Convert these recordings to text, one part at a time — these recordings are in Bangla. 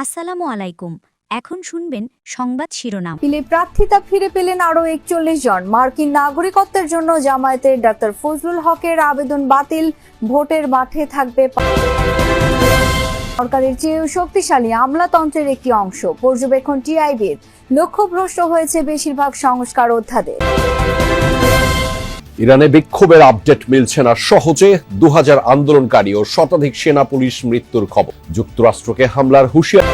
আসসালামু আলাইকুম। এখন শুনবেন সংবাদ শিরোনাম। প্রার্থিতা ফিরে পেলেন আরো 41 জন। মার্কিন নাগরিকত্বের জন্য জামায়াতের ডাক্তার ফজলুল হকের আবেদন বাতিল। ভোটের মাঠে থাকবে সরকারের চেয়েও শক্তিশালী আমলাতন্ত্রের একটি অংশ। পর্যবেক্ষণ টিআইবির। লক্ষ্যভ্রষ্ট হয়েছে বেশিরভাগ সংস্কার অধ্যাদেশ। ইরানে বিক্ষোভের আপডেট মিলছে না সহজে। 2000 আন্দোলনকারী ও শতাধিক সেনা পুলিশ মৃত্যুর খবর। যুক্তরাষ্ট্রকে হামলার হুঁশিয়ারি।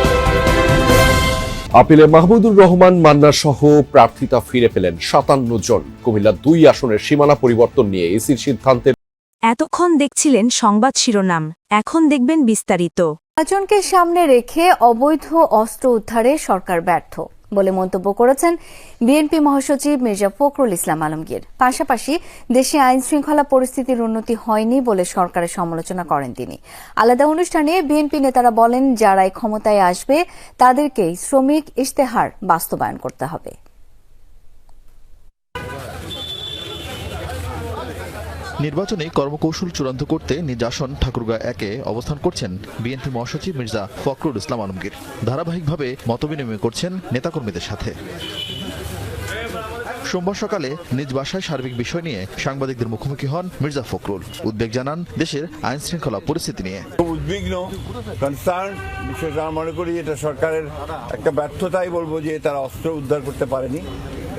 আপিলে মাহমুদুর রহমান মান্না সহ প্রার্থিতা ফিরে পেলেন 57 জন। কুমিল্লা 2 আসনের সীমানা পরিবর্তন নিয়ে ইসির সিদ্ধান্তের। এতক্ষণ দেখছিলেন সংবাদ শিরোনাম, এখন দেখবেন বিস্তারিত। নির্বাচনকে সামনে রেখে অবৈধ অস্ত্র উদ্ধারে সরকার ব্যর্থ বলে মন্তব্য করেছেন বিএনপি মহাসচিব মির্জা ফখরুল ইসলাম আলমগীর। পাশাপাশি দেশে আইন শৃঙ্খলা পরিস্থিতির উন্নতি হয়নি বলে সরকারের সমালোচনা করেন তিনি। আলাদা অনুষ্ঠানে বিএনপি নেতারা বলেন, যারাই ক্ষমতায় আসবে তাদেরকেই শ্রমিক ইশতেহার বাস্তবায়ন করতে হবে। নির্বাচনে কর্মকৌশল চূড়ান্ত করতে নিজ আসন ঠাকুরগাঁ 1-এ অবস্থান করছেন বিএনপি মহাসচিব মির্জা ফখরুল ইসলাম আলমগীর। ধারাবাহিকভাবে মতবিনিময় করছেন নেতাকর্মীদের সাথে। সোমবার সকালে নিজ বাসায় সার্বিক বিষয় নিয়ে সাংবাদিকদের মুখোমুখি হন মির্জা ফখরুল। উদ্বেগ জানান দেশের আইন শৃঙ্খলা পরিস্থিতি নিয়ে। উদ্বিগ্ন, কনসার্ন। বিশেষ আমি মনে করি এটা সরকারের একটা ব্যর্থতাই বলবো যে তারা অস্ত্র উদ্ধার করতে পারেনি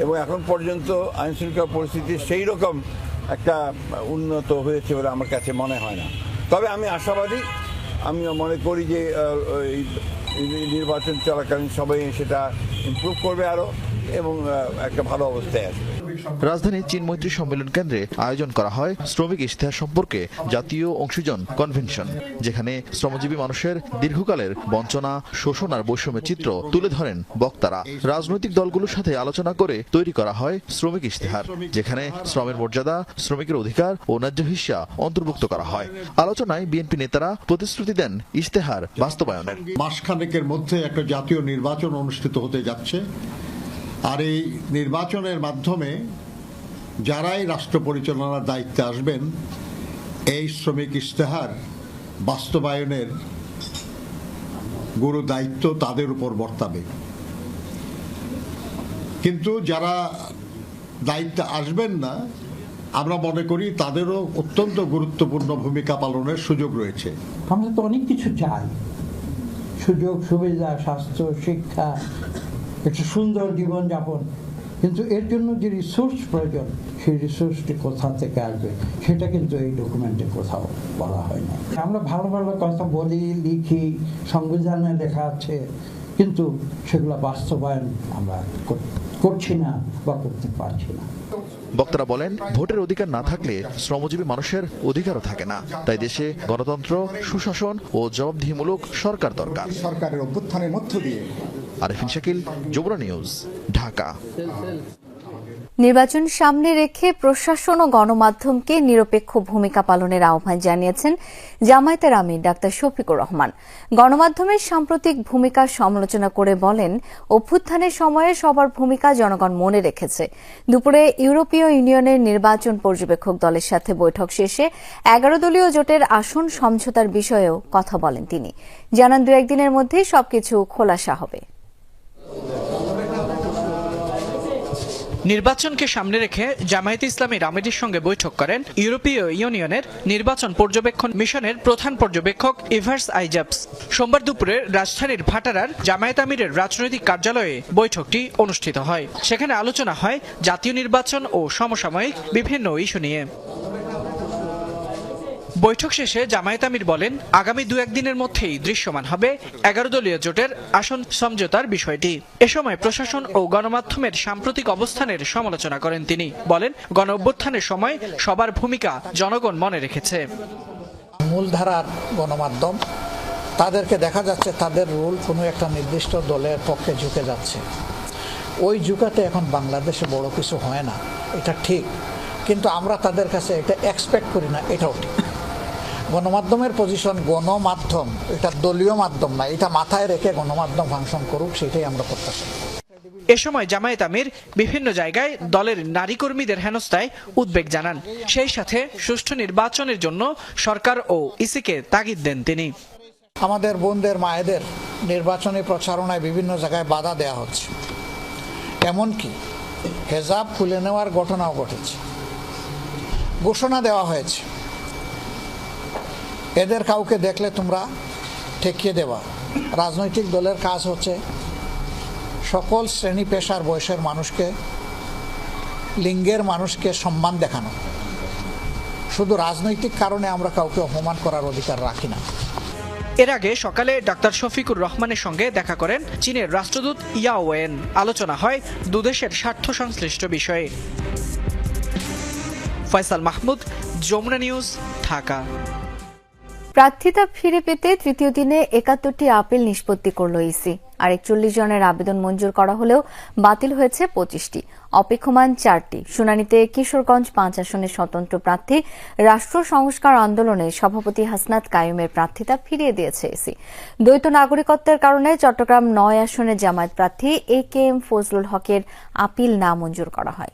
এবং এখন পর্যন্ত আইন শৃঙ্খলা পরিস্থিতি সেই রকম একটা উন্নত হয়েছে বলে আমার কাছে মনে হয় না। তবে আমি আশাবাদী, আমি মনে করি যে নির্বাচন চলাকালীন সবাই সেটা ইমপ্রুভ করবে আরো এবং একটা ভালো অবস্থায় আসবে। রাজধানীর চীন মৈত্রী সম্মেলন কেন্দ্রে আয়োজন করা হয় শ্রমিক ইশতেহার সম্পর্কে জাতীয় অংশীজন কনভেনশন, যেখানে শ্রমজীবী মানুষের দীর্ঘকালের বঞ্চনা, শোষণ আর বৈষম্যের চিত্র তুলে ধরেন বক্তারা। রাজনৈতিক দলগুলোর সাথে আলোচনা করে তৈরি করা হয় শ্রমিক ইশতেহার, যেখানে শ্রমের মর্যাদা, শ্রমিকের অধিকার ও ন্যায্য হিস্যা অন্তর্ভুক্ত করা হয়। আলোচনায় বিএনপি নেতারা প্রতিশ্রুতি দেন ইশতেহার বাস্তবায়নের। মাসখানেকের মধ্যে একটা জাতীয় নির্বাচন অনুষ্ঠিত হতে যাচ্ছে, আর এই নির্বাচনের মাধ্যমে যারাই রাষ্ট্র পরিচালনার দায়িত্বে আসবেন এই শ্রমিক ইশতেহার বাস্তবায়নের গুরু দায়িত্ব তাদের উপর বর্তাবে। কিন্তু যারা দায়িত্বে আসবেন না, আমরা মনে করি তাদেরও অত্যন্ত গুরুত্বপূর্ণ ভূমিকা পালনের সুযোগ রয়েছে। আমরা তো অনেক কিছু চাই, সুযোগ সুবিধা, স্বাস্থ্য, শিক্ষা, একটা সুন্দর জীবনযাপন, কিন্তু এর জন্য যে রিসোর্স প্রয়োজন সেই রিসোর্সটি কোথা থেকে আসবে সেটা কিন্তু এই ডকুমেন্টে কোথাও বলা হয় না। আমরা ভালো ভালো কথা বলি, লিখি, সংবিধানে লেখা আছে, কিন্তু সেগুলো বাস্তবায়ন আমরা করছি না বা করতে পারছি না। বক্তারা বলেন, ভোটের অধিকার না থাকলে শ্রমজীবী মানুষের অধিকারও থাকে না। তাই দেশে গণতন্ত্র, সুশাসন ও জবাবদিহিমূলক সরকার দরকার। সরকারের অভ্যুত্থানের মধ্য দিয়ে। আরেফিন শাকিল, যমুনা নিউজ, ঢাকা। নির্বাচন সামনে রেখে প্রশাসন ও গণমাধ্যমকে নিরপেক্ষ ভূমিকা পালনের আহ্বান জানিয়েছেন জামায়াতের আমির ডাক্তার শফিকুর রহমান। গণমাধ্যমের সাম্প্রতিক ভূমিকার সমালোচনা করে বলেন, অভ্যুত্থানের সময়ে সবার ভূমিকা জনগণ মনে রেখেছে। দুপুরে ইউরোপীয় ইউনিয়নের নির্বাচন পর্যবেক্ষক দলের সাথে বৈঠক শেষে 11 দলীয় জোটের আসন সমঝোতার বিষয়েও কথা বলেন তিনি। জানান, 2-1 দিনের মধ্যেই সবকিছু খোলাসা হবে। নির্বাচনকে সামনে রেখে জামায়াতে ইসলামীর আমিরের সঙ্গে বৈঠক করেন ইউরোপীয় ইউনিয়নের নির্বাচন পর্যবেক্ষণ মিশনের প্রধান পর্যবেক্ষক ইভার্স আইজাপস। সোমবার দুপুরে রাজধানীর ভাটারার জামায়াত আমিরের রাজনৈতিক কার্যালয়ে বৈঠকটি অনুষ্ঠিত হয়। সেখানে আলোচনা হয় জাতীয় নির্বাচন ও সমসাময়িক বিভিন্ন ইস্যু নিয়ে। বৈঠক শেষে জামায়াত আমির বলেন, আগামী 2-1 দিনের মধ্যেই দৃশ্যমান হবে 11 দলীয় জোটের আসন সমঝোতার বিষয়টি। এ সময় প্রশাসন ও গণমাধ্যমের সাম্প্রতিক অবস্থানের সমালোচনা করেন তিনি। বলেন, গণ অভ্যুত্থানের সময় সবার ভূমিকা জনগণ মনে রেখেছে। মূলধারার গণমাধ্যম, তাদেরকে দেখা যাচ্ছে তাদের রোল কোনো একটা নির্দিষ্ট দলের পক্ষে ঝুঁকে যাচ্ছে। ওই ঝুঁকাতে এখন বাংলাদেশে বড় কিছু হয় না, এটা ঠিক, কিন্তু আমরা তাদের কাছে এটা এক্সপেক্ট করি না, এটাও ঠিক। গণমাধ্যমের পজিশন, গণমাধ্যম এটা দলীয় মাধ্যম না, এটা মাথায় রেখে গণমাধ্যম ফাংশন করুক, সেটাই আমরা প্রত্যাশা করি। এ সময় জামায়াত আমির বিভিন্ন জায়গায় দলের নারী কর্মীদের হেনস্থায় উদ্বেগ জানান। সেই সাথে সুষ্ঠু নির্বাচনের জন্য সরকার ও ইসিকে তাগিদ দেন তিনি। আমাদের বোনদের, মায়েদের নির্বাচনী প্রচারণায় বিভিন্ন জায়গায় বাধা দেওয়া হচ্ছে, এমনকি হেজাব খুলে নেওয়ার ঘটনাও ঘটেছে। ঘোষণা দেওয়া হয়েছে, এদের কাউকে দেখলে তোমরা ঠেকিয়ে দেওয়া। রাজনৈতিক দলের কাজ হচ্ছে সকল শ্রেণী পেশার বয়সের মানুষকে, লিঙ্গের মানুষকে সম্মান দেখানো। শুধু রাজনৈতিক কারণে আমরা কাউকে অপমান করার অধিকার রাখি না। এর আগে সকালে ডাক্তার শফিকুর রহমানের সঙ্গে দেখা করেন চীনের রাষ্ট্রদূত ইয়াও ওয়েন। আলোচনা হয় দুদেশের স্বার্থ সংশ্লিষ্ট বিষয়ে। ফয়সাল মাহমুদ, যমুনা নিউজ, ঢাকা। প্রার্থিতা ফিরে পেতে তৃতীয় দিনে ৭১টি আপিল নিষ্পত্তি করল ইসি। আর ৪১ জনের আবেদন মঞ্জুর করা হলেও বাতিল হয়েছে ২৫টি, অপেক্ষমান ৪টি। শুনানিতে কিশোরগঞ্জ ৫ আসনের স্বতন্ত্র প্রার্থী রাষ্ট্র সংস্কার আন্দোলনের সভাপতি হাসনাত কাইয়ুমের প্রার্থিতা ফিরিয়ে দিয়েছে ইসি। দ্বৈত নাগরিকত্বের কারণে চট্টগ্রাম ৯ আসনের জামায়াত প্রার্থী AKM ফজলুল হকের আপিল না মঞ্জুর করা হয়।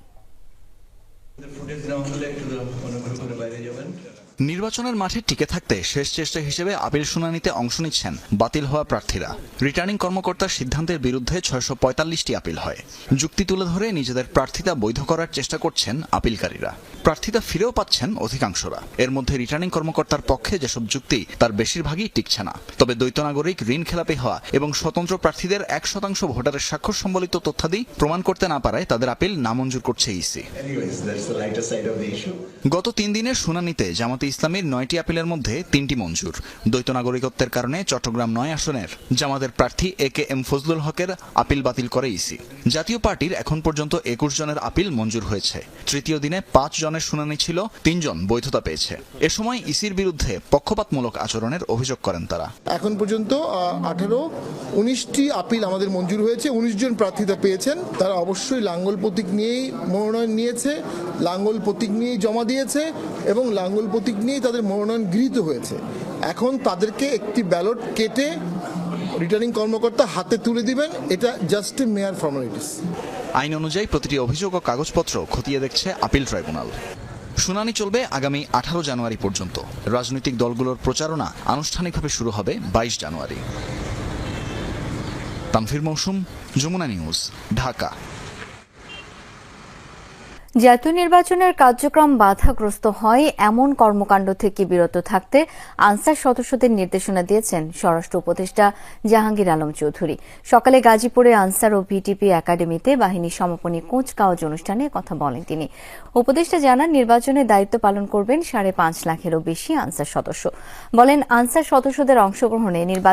নির্বাচনের মাঠে টিকে থাকতে শেষ চেষ্টা হিসেবে আপিল শুনানিতে অংশ নিচ্ছেন বাতিল হওয়া প্রার্থীরা। রিটার্নিং কর্মকর্তার সিদ্ধান্তের বিরুদ্ধে ৬৪৫টি আপিল হয়। যুক্তি তুলে ধরে নিজেদের প্রার্থিতা বৈধ করার চেষ্টা করছেন আপিলকারীরা। প্রার্থিতা ফিরেও পাচ্ছেন অধিকাংশরা। এর মধ্যে রিটার্নিং কর্মকর্তার পক্ষে যেসব যুক্তি তার বেশিরভাগই টিকছে না। তবে দ্বৈত নাগরিক, ঋণ খেলাপি হওয়া এবং স্বতন্ত্র প্রার্থীদের ১% ভোটারের স্বাক্ষর সম্বলিত তথ্যাদি প্রমাণ করতে না পারায় তাদের আপিল নামঞ্জুর করছে ইসি। গত ৩ দিনের শুনানিতে জামাতে ইসলামীর ৯টি আপিলের মধ্যে ৩টি মঞ্জুর। দ্বৈত নাগরিকত্বের কারণে চট্টগ্রাম ৯ আসনের জামাতের প্রার্থী AKM ফজলুল হকের আপিল বাতিল করে ইসি। জাতীয় পার্টির এখন পর্যন্ত ২১ জনের আপিল মঞ্জুর হয়েছে। তৃতীয় দিনে ৫ জনের শুনানি ছিল, ৩ জন বৈধতা পেয়েছে। এ সময় ইসির বিরুদ্ধে পক্ষপাতমূলক আচরণের অভিযোগ করেন তারা। এখন পর্যন্ত ১৮-১৯টি আপিল আমাদের মঞ্জুর হয়েছে। ১৯ জন প্রার্থিতা পেয়েছেন। তারা অবশ্যই লাঙ্গল প্রতীক নিয়েই মনোনয়ন নিয়েছে, লাঙ্গল প্রতীক নিয়েই জমা দিয়েছে এবং লাঙ্গল প্রতীক নিয়েই তাদের মনোনয়ন গৃহীত হয়েছে। এখন তাদেরকে একটি ব্যালট কেটে রিটার্নিং কর্মকর্তা হাতে তুলে দিবেন, এটা জাস্ট এ মেয়ার ফর্মালিটিস। আইন অনুযায়ী প্রতিটি অভিযোগ ও কাগজপত্র খতিয়ে দেখছে আপিল ট্রাইব্যুনাল। শুনানি চলবে আগামী ১৮ জানুয়ারি পর্যন্ত। রাজনৈতিক দলগুলোর প্রচারণা আনুষ্ঠানিকভাবে শুরু হবে ২২ জানুয়ারি। তানভীর মৌসুম, যমুনা নিউজ, ঢাকা। জাতীয় নির্বাচনের কার্যক্রম বাধাগ্রস্ত হয় এমন কর্মকাণ্ড থেকে বিরত থাকতে আনসার সদস্যদের নির্দেশনা দিয়েছেন স্বরাষ্ট্র উপদেষ্টা জাহাঙ্গীর আলম চৌধুরী। সকালে গাজীপুরে আনসার ও ভিটিপি একাডেমিতে বাহিনী সমাপনী কুচকাওয়াজ অনুষ্ঠানে কথা বলেন তিনি। উপদেষ্টা জানান, নির্বাচনে দায়িত্ব পালন করবেন ৫.৫ লাখেরও বেশি আনসার সদস্য। বলেন, আনসার সদস্যদের অংশগ্রহণে নির্বাচন